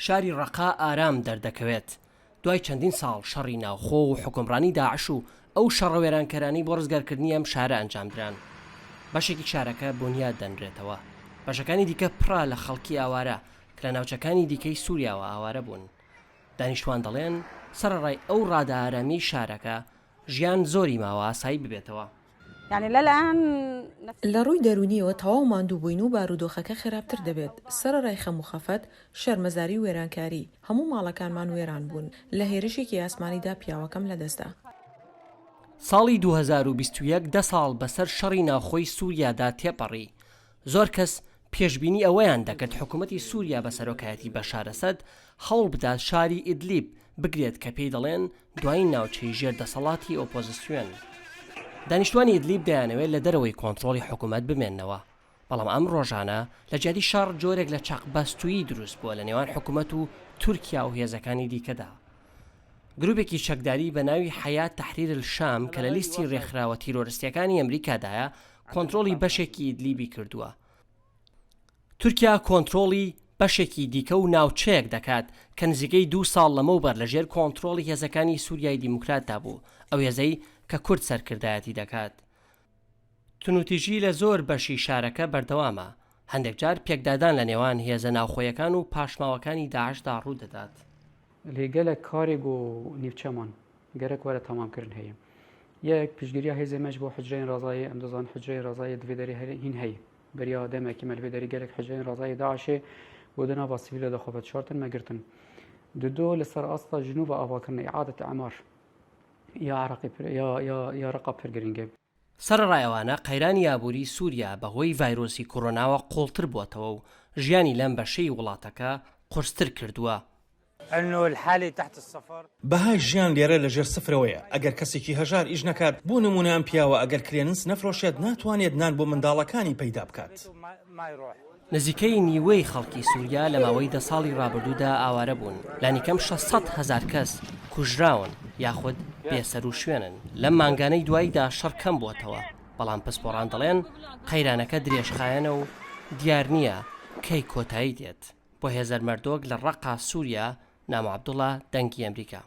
شاری ڕەقا ئارام دەردەکەوێت دوای چەندین ساڵ شەڕی ناوخۆ و حکومڕانی داعش و ئەو شەڕە وێرانکەرانی بۆ ڕزگارکردنی ئەم شارە ئەنجامدران. بەشێکی شارەکە بنیاد دەنرێتەوە. بەشەکانی دیکە پڕا لە خەڵکی ئاوارە کە لە ناوچەکانی دیکەی سووریاوە ئاوارە بوون. دانیشتوان دەڵێن سەرڕای ئەو ڕادە ئارامی شارەکە ژیان زۆری ماوە ئاسایی ببێتەوە. لە ڕووی دەرونیەوە تەواو ماندوو بووین و بارودۆخەکە خراپتر دەبێت. سەرڕای خەم و خەفەت، شەرمەزاری و وێرانکاری هەموو ماڵەکانمان وێران بوون. لە هێرشێکی ئاسمانیدا پیاوەکەم لەدەستدا. ساڵی 2021 10 ساڵ بەسەر شەڕی ناوخۆی سووریادا تێپەڕی. زۆر کەس پێشبینی ئەوەیان دەکرد حکوومەتی سووریا بە سەرۆکایەتی بەشار ئەسەد هەوڵ بدات شاری ئیدلیب بگرێت کە پێی دەڵێن دوای ناوچەی ژێردەسەڵاتی ئۆپۆزیسیۆن. دانیشتوانی ئیدلیب دەیانەوێت لە دەرەوەی کۆنتڕۆڵی حکوومەت بمێننەوە، بەڵام ئەم ڕۆژانە لە جیاتی شەڕ جۆرێک لە چاقبەستویی دروست بووە لە نێوان حکوومەت و تورکیا و هێزەکانی دیکەدا. گروپێکی چەکداری بە ناوی حەیات تەحریر الشام کە لە لیستی ڕێکخراوە تیرۆریستیەکانی ئەمریکادایە کۆنتڕۆڵی بەشێکی ئیدلیبی کردووە. تورکیا کۆنتڕۆڵی بەشێکی دیکە و ناوچەیەک دەکات کە نزیکەی 2 ساڵ لەمەوبەر لەژێر کۆنتڕۆڵی هێزەکانی سووریای دیموکراتدا بوو، ئەو هێزەی کە کورد سەرکردایەتی دەکات. تونوتیژی لە زۆر بەشی شارەکە بەردەوامە. هەندێک جار پێکدادان لە نێوان هێزە ناوخۆیەکان و پاشماوەکانی داعشدا ڕوو دەدات. لێگەلە کارێک و نیوچەمان گەرەک وەرە تەمامکردن هەیە. یەک پشتگیریە هێزێمەش بۆ حجرەی ڕازایی ئەم دەزان حجرەی ڕازایی دوێدەری هین هەیە. بەریا دەمێکی مەلوێدەری گەرێک حجرەی ڕازایی داعشێ بۆ دەناوا سیڤیلە دەخۆبەت شارتن مەگرتن. دو لەسەر ئاستا ژنوب ئاواکردنی ئیعادەت ئەعمار یا ڕقا پێرگرنگێ. سەرڕایەوانە قەیرانی یابووری سووریا بەهۆی ڤایرۆسی کۆڕۆناوە قوڵتر بووەتەوە و ژیانی لەم بەشەی وڵاتەکە قورستر کردووە. بەهای ژیان لێرە لەژێر سفرەوەیە. ئەگەر کەسێکی هەژار ئیش نەکات بۆ نمونە ئەم پیاوە ئەگەر کرێنس نەفرۆشێت ناتوانێت نان بۆ منداڵەکانی پەیدا بکات. نزیکەی نیوەی خەڵکی سووریا لە ماوەی 10 ساڵی ڕابردوودا ئاوارە بوون. لانیکەم 600,000 کەس کوژراون یاخود بێسەر و شوێنن. لەم مانگانەی دواییدا شەڕ کەم بووەتەوە، بەڵام پسپۆڕان دەڵێن قەیرانەکە درێژخایەنە و دیار نییە کەی کۆتایی دێت. بۆ هێزەر مەردۆک لە ڕەقا سووریا، نامە عەبدوڵڵا، دەنگی ئەمریکا.